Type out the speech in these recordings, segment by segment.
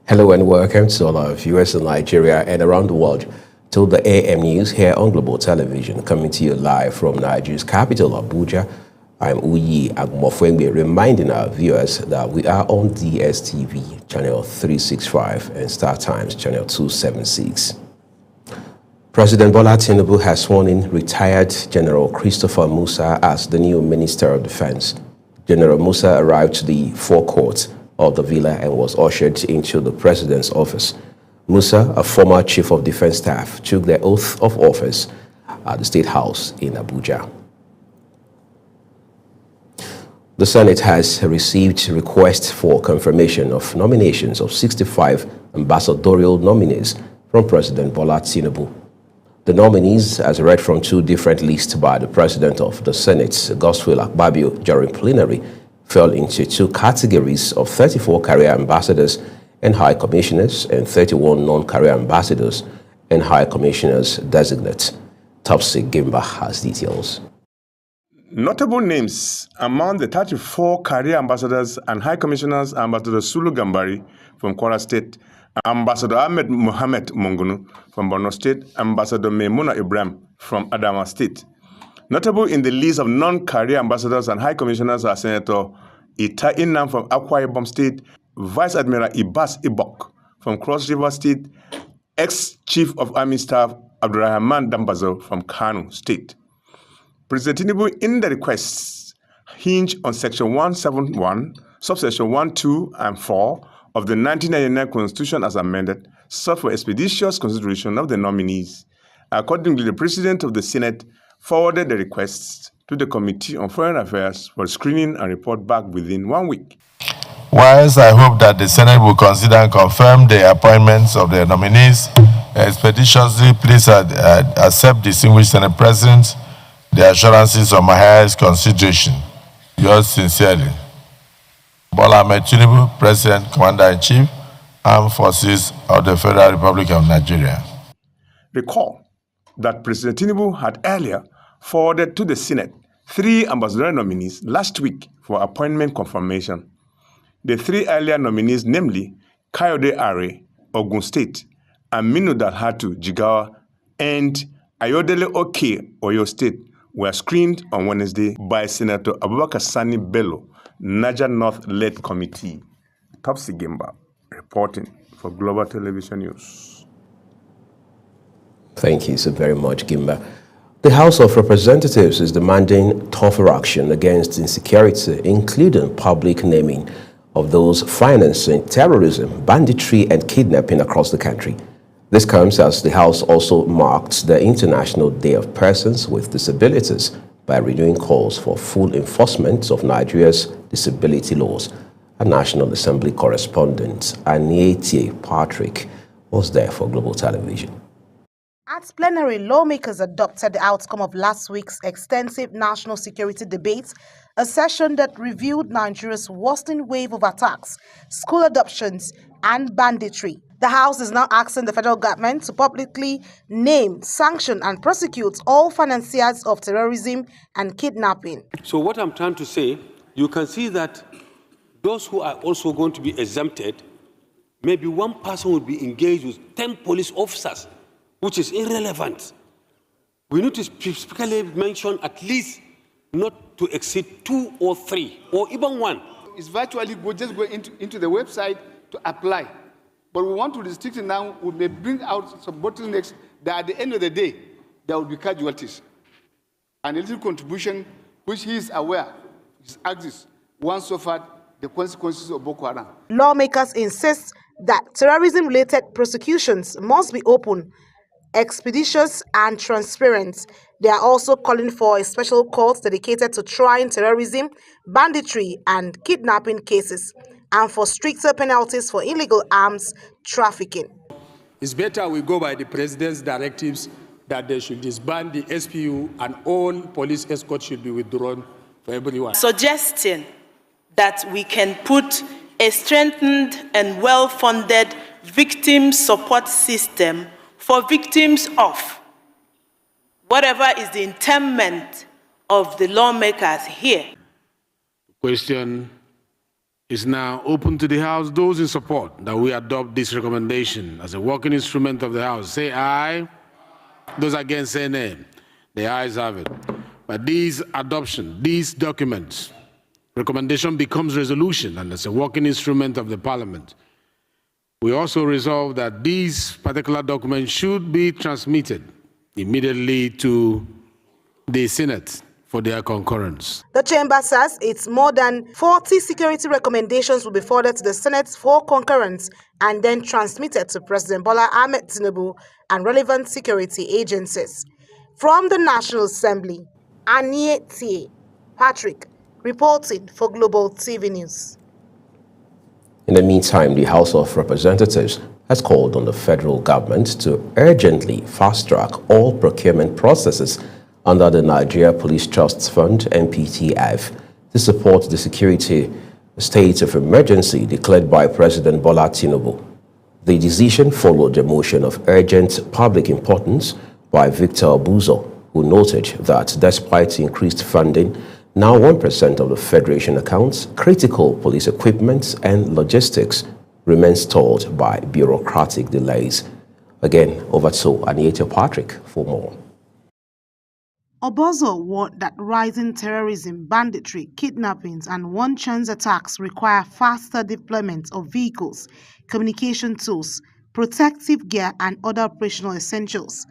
Hello and welcome to all our viewers in Nigeria and around the world to the AM News here on Global Television, coming to you live from Nigeria's capital, Abuja. I'm Uyi Agmofwengbe, reminding our viewers that we are on DSTV channel 365 and Star Times channel 276. President Bola Tinubu has sworn in retired General Christopher Musa as the new Minister of Defense. General Musa arrived to the forecourt of the villa and was ushered into the president's office. Musa, a former chief of defense staff, took the oath of office at the State House in Abuja. The Senate has received requests for confirmation of nominations of 65 ambassadorial nominees from President Bola Tinubu. The nominees, as read from two different lists by the President of the Senate, Godswill Akpabio, during plenary, fell into two categories of 34 career ambassadors and high commissioners and 31 non-career ambassadors and high commissioners designate. Topsy Gimba has details. Notable names among the 34 career ambassadors and high commissioners are Ambassador Sulu Gambari from Kwara State, Ambassador Ahmed Mohamed Mungunu from Borno State, Ambassador Maimuna Ibrahim from Adamawa State. Notable in the list of non-career ambassadors and high commissioners are Senator Ita Inam from Akwa Ibom State, Vice Admiral Ibas Ibok from Cross River State, ex-Chief of Army Staff Abdurrahman Dambazo from Kano State. President Tinubu, in the requests, hinge on Section 171, subsection 1, 2, and 4 of the 1999 Constitution as amended, sought for expeditious consideration of the nominees. Accordingly, the President of the Senate forwarded the requests to the Committee on Foreign Affairs for screening and report back within 1 week. Whilst I hope that the Senate will consider and confirm the appointments of the nominees expeditiously, please accept, distinguished Senate President, the assurances of my highest consideration. Yours sincerely, Bola Ahmed Tinubu, President, Commander-in-Chief, Armed Forces of the Federal Republic of Nigeria. Recall that President Tinubu had earlier forwarded to the Senate 3 ambassadorial nominees last week for appointment confirmation. The 3 earlier nominees, namely Kayode Are, Ogun State, Aminu Dalhatu, Jigawa, and Ayodele Oke, Oyo State, were screened on Wednesday by Senator Abubakar Sani Bello, Niger North-led committee. Topsy Gimba, reporting for Global Television News. Thank you so very much, Gimba. The House of Representatives is demanding tougher action against insecurity, including public naming of those financing terrorism, banditry, and kidnapping across the country. This comes as the House also marked the International Day of Persons with Disabilities by renewing calls for full enforcement of Nigeria's disability laws. A National Assembly correspondent, Anietie Patrick, was there for Global Television. At plenary, lawmakers adopted the outcome of last week's extensive national security debate, a session that reviewed Nigeria's worsening wave of attacks, school adoptions, and banditry. The House is now asking the federal government to publicly name, sanction, and prosecute all financiers of terrorism and kidnapping. So what I'm trying to say, you can see that those who are also going to be exempted, maybe one person will be engaged with 10 police officers, which is irrelevant. We need to specifically mention at least not to exceed 2 or 3, or even 1. It's virtually just go into the website to apply. But we want to restrict it now. We may bring out some bottlenecks that at the end of the day, there will be casualties. And a little contribution, which he is aware, his axis, once suffered the consequences of Boko Haram. Lawmakers insist that terrorism-related prosecutions must be open, expeditious, and transparent. They are also calling for a special court dedicated to trying terrorism, banditry, and kidnapping cases, and for stricter penalties for illegal arms trafficking. It's better we go by the president's directives that they should disband the SPU and all police escorts should be withdrawn for everyone. Suggesting that we can put a strengthened and well-funded victim support system for victims of whatever is the intent of the lawmakers here. Question is now open to the House. Those in support that we adopt this recommendation as a working instrument of the House, say aye. Those against, say nay. The ayes have it. But these documents, recommendation becomes resolution, and it's a working instrument of the Parliament. We also resolve that these particular documents should be transmitted immediately to the Senate for their concurrence. The chamber says it's more than 40 security recommendations will be forwarded to the Senate for concurrence and then transmitted to President Bola Ahmed Tinubu and relevant security agencies. From the National Assembly, Aniete Patrick reporting for Global TV News. In the meantime, the House of Representatives has called on the federal government to urgently fast-track all procurement processes under the Nigeria Police Trust Fund, NPTF, to support the security state of emergency declared by President Bola Tinubu. The decision followed a motion of urgent public importance by Victor Obuzo, who noted that despite increased funding, now 1% of the Federation accounts, critical police equipment and logistics remain stalled by bureaucratic delays. Again, over to Aniete Patrick for more. Obozo warned that rising terrorism, banditry, kidnappings, and one-chance attacks require faster deployment of vehicles, communication tools, protective gear, and other operational essentials.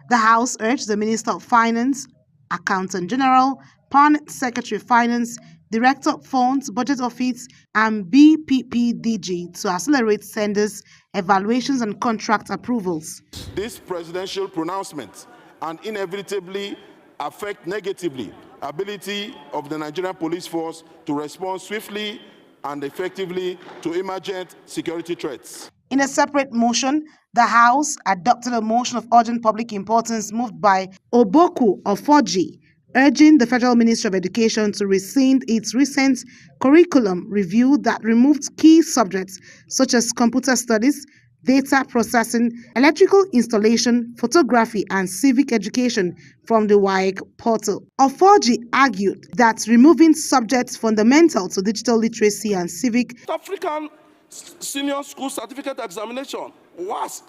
The House urged the Minister of Finance, Accountant General, Permanent Secretary of Finance, Director of Funds, Budget Office, and BPPDG to accelerate tenders, evaluations, and contract approvals. This presidential pronouncement and inevitably affect negatively ability of the Nigerian police force to respond swiftly and effectively to emergent security threats. In a separate motion, the House adopted a motion of urgent public importance moved by Oboku Ofoji, urging the Federal Ministry of Education to rescind its recent curriculum review that removed key subjects such as computer studies, data processing, electrical installation, photography, and civic education from the WAEC portal. Ofoji argued that removing subjects fundamental to digital literacy and civic African Senior School Certificate Examination was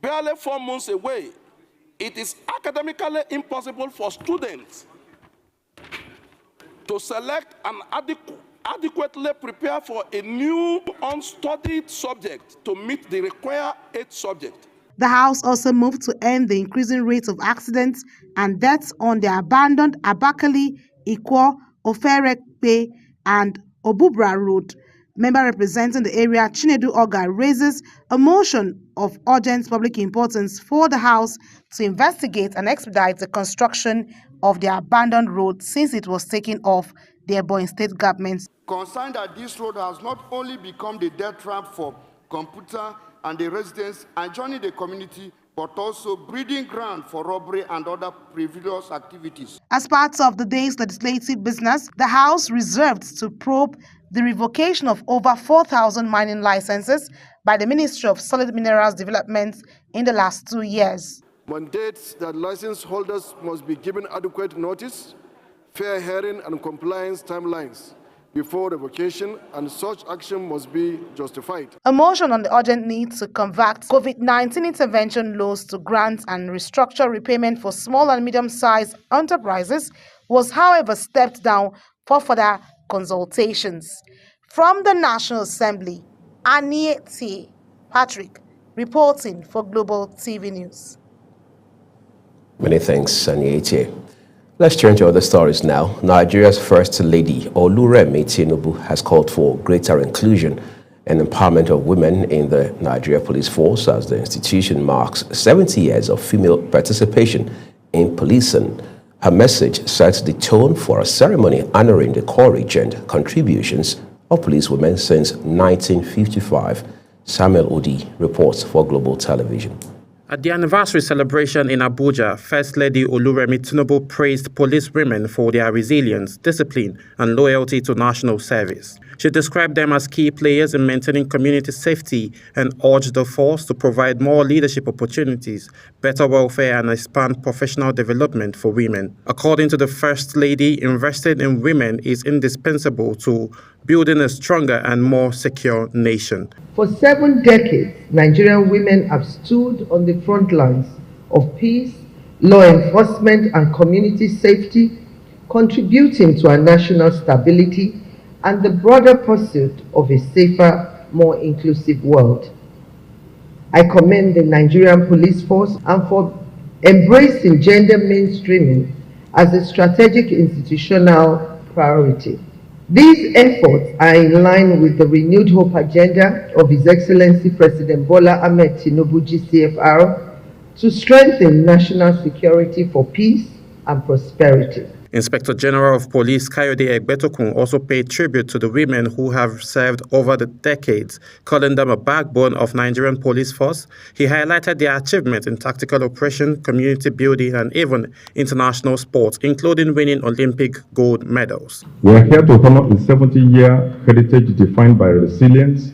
barely 4 months away. It is academically impossible for students to select and adequately prepare for a new unstudied subject to meet the required 8 subject. The House also moved to end the increasing rates of accidents and deaths on the abandoned Abakali, Ikwo, Oferekpe, and Obubra Road. Member representing the area, Chinedu Oga, raises a motion of urgent public importance for the House to investigate and expedite the construction of the abandoned road since it was taken off the Ebonyi State government. Concerned that this road has not only become the death trap for computer and the residents and joining the community, but also breeding ground for robbery and other previous activities. As part of the day's legislative business, the House reserved to probe the revocation of over 4,000 mining licenses by the Ministry of Solid Minerals Development in the last 2 years. Mandates that license holders must be given adequate notice, fair hearing and compliance timelines before revocation, and such action must be justified. A motion on the urgent need to convert COVID-19 intervention loans to grants and restructure repayment for small and medium-sized enterprises was, however, stepped down for further consultations. From the National Assembly, Aniete Patrick reporting for Global TV News. Many thanks, Aniete. Let's turn to other stories now. Nigeria's First Lady, Oluremi Tinubu, has called for greater inclusion and empowerment of women in the Nigeria Police Force as the institution marks 70 years of female participation in policing. Her message sets the tone for a ceremony honoring the courage and contributions of policewomen since 1955. Samuel Odi reports for Global Television. At the anniversary celebration in Abuja, First Lady Oluremi Tinubu praised police women for their resilience, discipline, and loyalty to national service. She described them as key players in maintaining community safety and urged the force to provide more leadership opportunities, better welfare, and expand professional development for women. According to the First Lady, investing in women is indispensable to building a stronger and more secure nation. For 7 decades, Nigerian women have stood on the front lines of peace, law enforcement, and community safety, contributing to our national stability and the broader pursuit of a safer, more inclusive world. I commend the Nigerian police force and for embracing gender mainstreaming as a strategic institutional priority. These efforts are in line with the renewed hope agenda of His Excellency President Bola Ahmed Tinubu GCFR to strengthen national security for peace and prosperity. Inspector General of Police Kayode Egbetokun also paid tribute to the women who have served over the decades, calling them a backbone of Nigerian police force. He highlighted their achievements in tactical operation, community building, and even international sports, including winning Olympic gold medals. We are here to honor a 70-year heritage defined by resilience,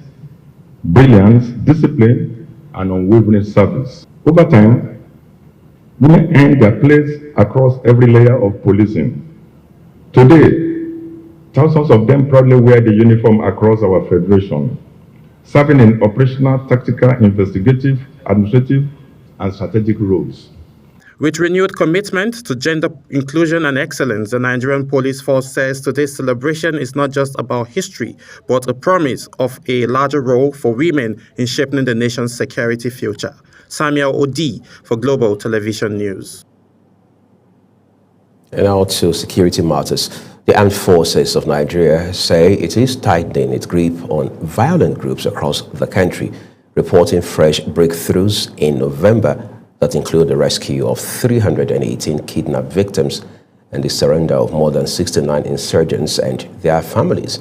brilliance, discipline, and unwavering service. Over time, women earned their place across every layer of policing. Today, thousands of them proudly wear the uniform across our federation, serving in operational, tactical, investigative, administrative, and strategic roles. With renewed commitment to gender inclusion and excellence, the Nigerian Police Force says today's celebration is not just about history, but a promise of a larger role for women in shaping the nation's security future. Samuel Odi for Global Television News. And now to security matters. The armed forces of Nigeria say it is tightening its grip on violent groups across the country, reporting fresh breakthroughs in November that include the rescue of 318 kidnapped victims and the surrender of more than 69 insurgents and their families.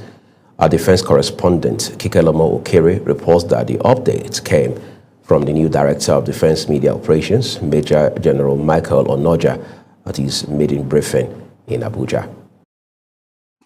Our defense correspondent, Kikelomo Okere, reports that the update came from the new Director of Defense Media Operations, Major General Michael Onoja, at his meeting briefing in Abuja.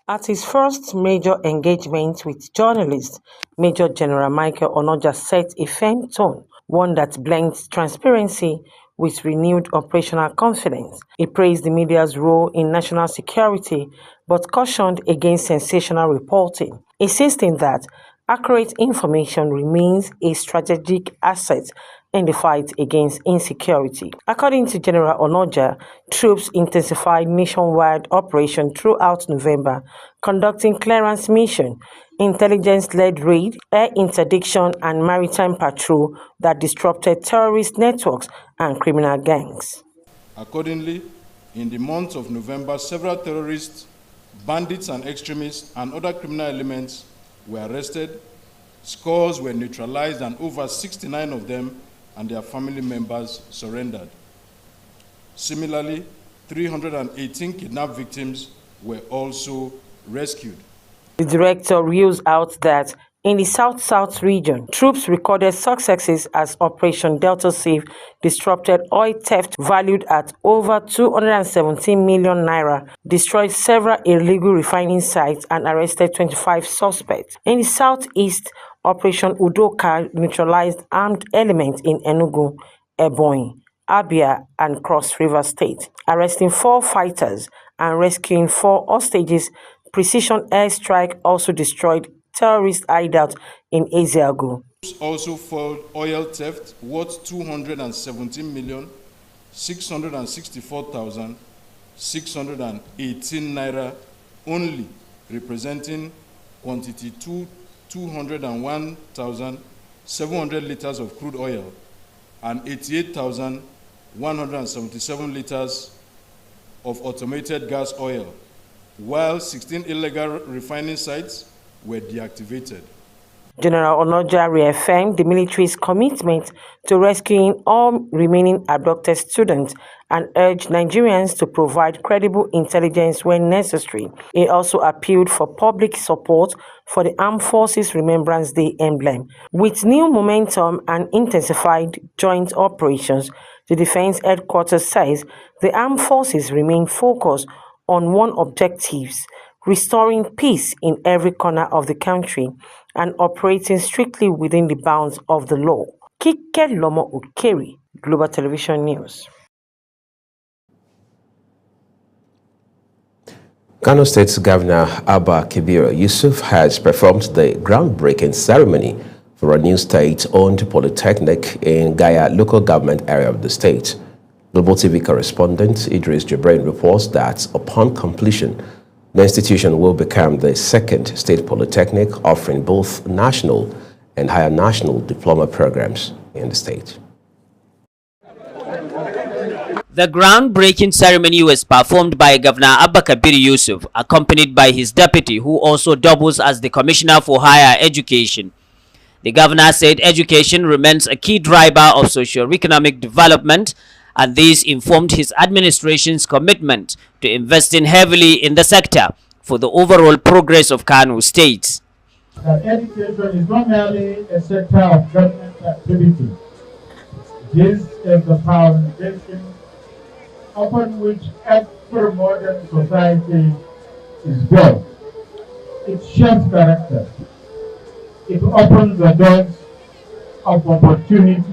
At his first major engagement with journalists, Major General Michael Onoja set a firm tone, one that blends transparency with renewed operational confidence. He praised the media's role in national security, but cautioned against sensational reporting, insisting that accurate information remains a strategic asset in the fight against insecurity. According to General Onoja, troops intensified nationwide operation throughout November, conducting clearance mission, intelligence-led raid, air interdiction, and maritime patrol that disrupted terrorist networks and criminal gangs. Accordingly, in the month of November, several terrorists, bandits and extremists, and other criminal elements were arrested, scores were neutralized, and over 69 of them and their family members surrendered. Similarly, 318 kidnapped victims were also rescued. The director rules out that in the South-South region, troops recorded successes as Operation Delta Safe disrupted oil theft valued at over 217 million naira, destroyed several illegal refining sites, and arrested 25 suspects. In the Southeast, Operation Udoka neutralized armed elements in Enugu, Ebonyi, Abia, and Cross River State, arresting 4 fighters and rescuing 4 hostages. Precision airstrike also destroyed terrorist hideout in Ezeagu. Also foiled oil theft worth 217,664,618 naira only, representing quantity 201,700 liters of crude oil and 88,177 liters of automated gas oil, while 16 illegal refining sites were deactivated. General Onoja reaffirmed the military's commitment to rescuing all remaining abducted students and urged Nigerians to provide credible intelligence when necessary. He also appealed for public support for the Armed Forces Remembrance Day emblem. With new momentum and intensified joint operations, the Defense Headquarters says the Armed Forces remain focused on one objective: restoring peace in every corner of the country and operating strictly within the bounds of the law. Kikelomo Okere, Global Television News. Kano State Governor Abba Kabir Yusuf has performed the groundbreaking ceremony for a new state-owned polytechnic in Gaya local government area of the state. Global TV correspondent Idris Jibrin reports that upon completion, the institution will become the second state polytechnic offering both national and higher national diploma programs in the state. The groundbreaking ceremony was performed by Governor Abba Kabir Yusuf, accompanied by his deputy, who also doubles as the Commissioner for Higher Education. The governor said education remains a key driver of socio-economic development, and this informed his administration's commitment to investing heavily in the sector for the overall progress of Kano State. Education is not merely a sector of government activity. This is the foundation upon which every modern society is built. It shapes character. It opens the doors of opportunity.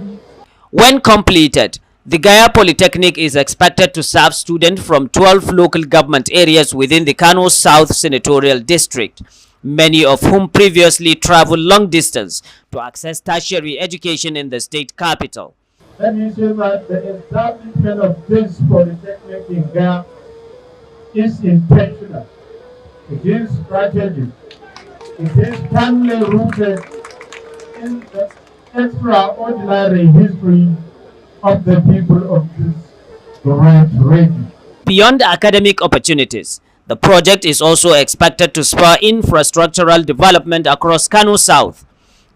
When completed, the Gaya Polytechnic is expected to serve students from 12 local government areas within the Kano South Senatorial District, many of whom previously traveled long distance to access tertiary education in the state capital. Let me say that the establishment of this polytechnic in Gaya is intentional. It is strategic. It is firmly rooted in the extraordinary history of the people of this great region. Beyond academic opportunities, the project is also expected to spur infrastructural development across Kano South.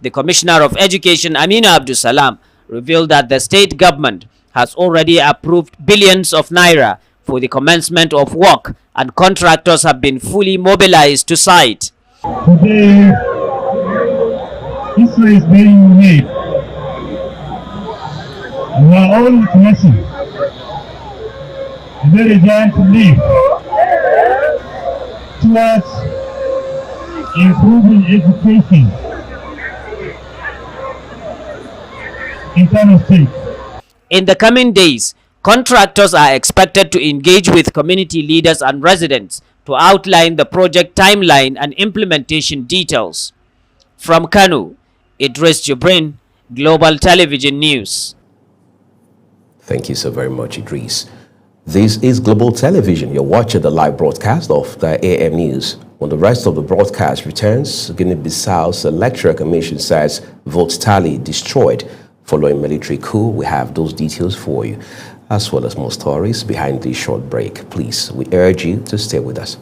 The Commissioner of Education, Amina Abdul Salam, revealed that the state government has already approved billions of naira for the commencement of work, and contractors have been fully mobilized to site. Today, history is being made. We are all witnessing a very giant leap towards improving education in Kano State. In the coming days, contractors are expected to engage with community leaders and residents to outline the project timeline and implementation details. From Kano, Idris Jibrin, Global Television News. Thank you so very much, Idris. This is Global Television. You're watching the live broadcast of the AM News. When the rest of the broadcast returns, Guinea-Bissau's Electoral Commission says vote tally destroyed following military coup. We have those details for you, as well as more stories behind this short break. Please, we urge you to stay with us.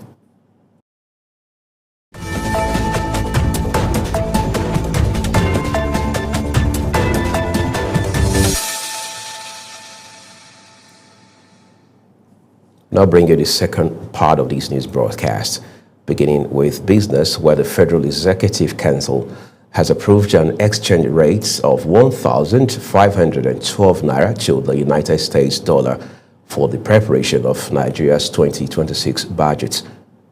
Now bring you the second part of this news broadcast, beginning with business, where the Federal Executive Council has approved an exchange rate of 1,512 naira to the United States dollar for the preparation of Nigeria's 2026 budget.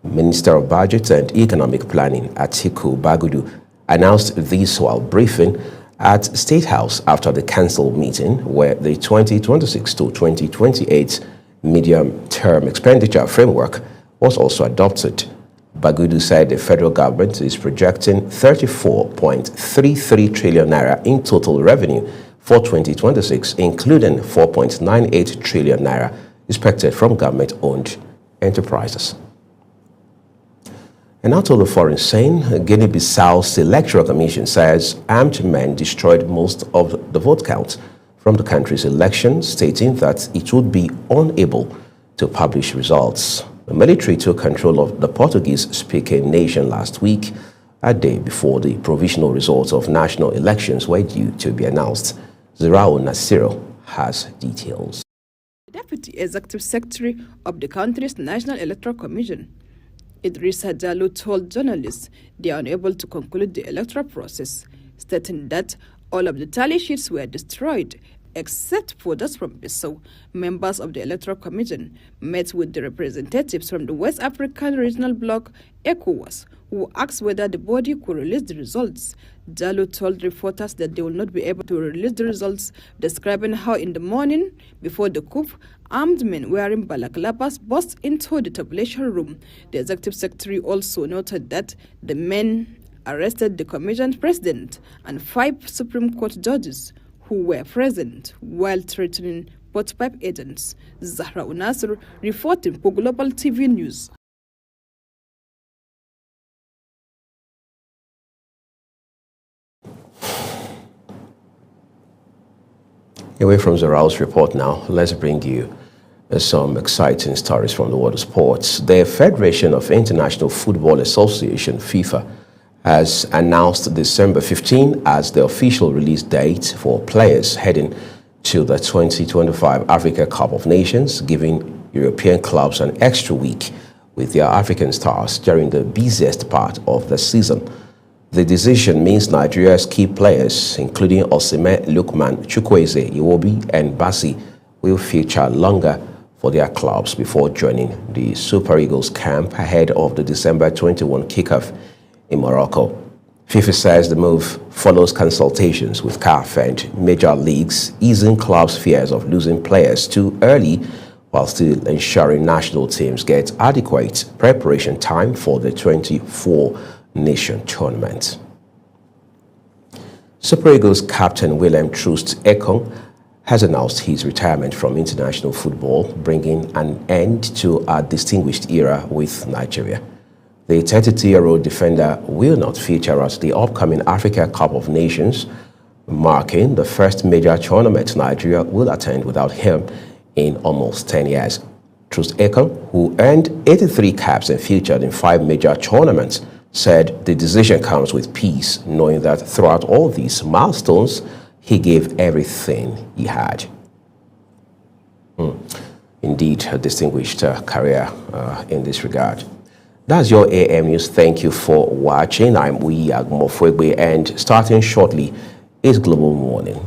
Minister of Budget and Economic Planning Atiku Bagudu announced this while briefing at State House after the council meeting, where the 2026 to 2028 medium-term expenditure framework was also adopted. Bagudu said the federal government is projecting 34.33 trillion naira in total revenue for 2026, including 4.98 trillion naira expected from government-owned enterprises. And out of the foreign scene, Guinea-Bissau's Electoral Commission says armed men destroyed most of the vote count from the country's elections, stating that it would be unable to publish results. The military took control of the Portuguese-speaking nation last week, a day before the provisional results of national elections were due to be announced. Zirao Nasiro has details. The Deputy Executive Secretary of the country's National Electoral Commission, Idrissa Jallo, told journalists they are unable to conclude the electoral process, stating that all of the tally sheets were destroyed, except for those from Bissau. Members of the Electoral Commission met with the representatives from the West African Regional Bloc, ECOWAS, who asked whether the body could release the results. Jallo told reporters that they will not be able to release the results, describing how in the morning before the coup, armed men wearing balaclavas burst into the tabulation room. The executive secretary also noted that the men arrested the commission's president and 5 Supreme Court judges who were present while threatening pot-pipe agents. Zahra Unasr reporting for Global TV News. Away from Zara's report now, let's bring you some exciting stories from the world of sports. The Federation of International Football Association, FIFA, has announced December 15 as the official release date for players heading to the 2025 Africa Cup of Nations, giving European clubs an extra week with their African stars during the busiest part of the season. The decision means Nigeria's key players, including Osimhen, Lukman, Chukwueze, Iwobi, and Bassi, will feature longer for their clubs before joining the Super Eagles camp ahead of the December 21 kickoff in Morocco. FIFA says the move follows consultations with CAF and major leagues, easing clubs' fears of losing players too early while still ensuring national teams get adequate preparation time for the 24-nation tournament. Super Eagles captain William Troost Ekong has announced his retirement from international football, bringing an end to a distinguished era with Nigeria. The 32-year-old defender will not feature at the upcoming Africa Cup of Nations, marking the first major tournament Nigeria will attend without him in almost 10 years. Troost Ekong, who earned 83 caps and featured in 5 major tournaments, said the decision comes with peace, knowing that throughout all these milestones, he gave everything he had. Indeed, a distinguished career in this regard. That's your AM News. Thank you for watching. I'm Uyi Agmofwegbe, and starting shortly is Global Morning.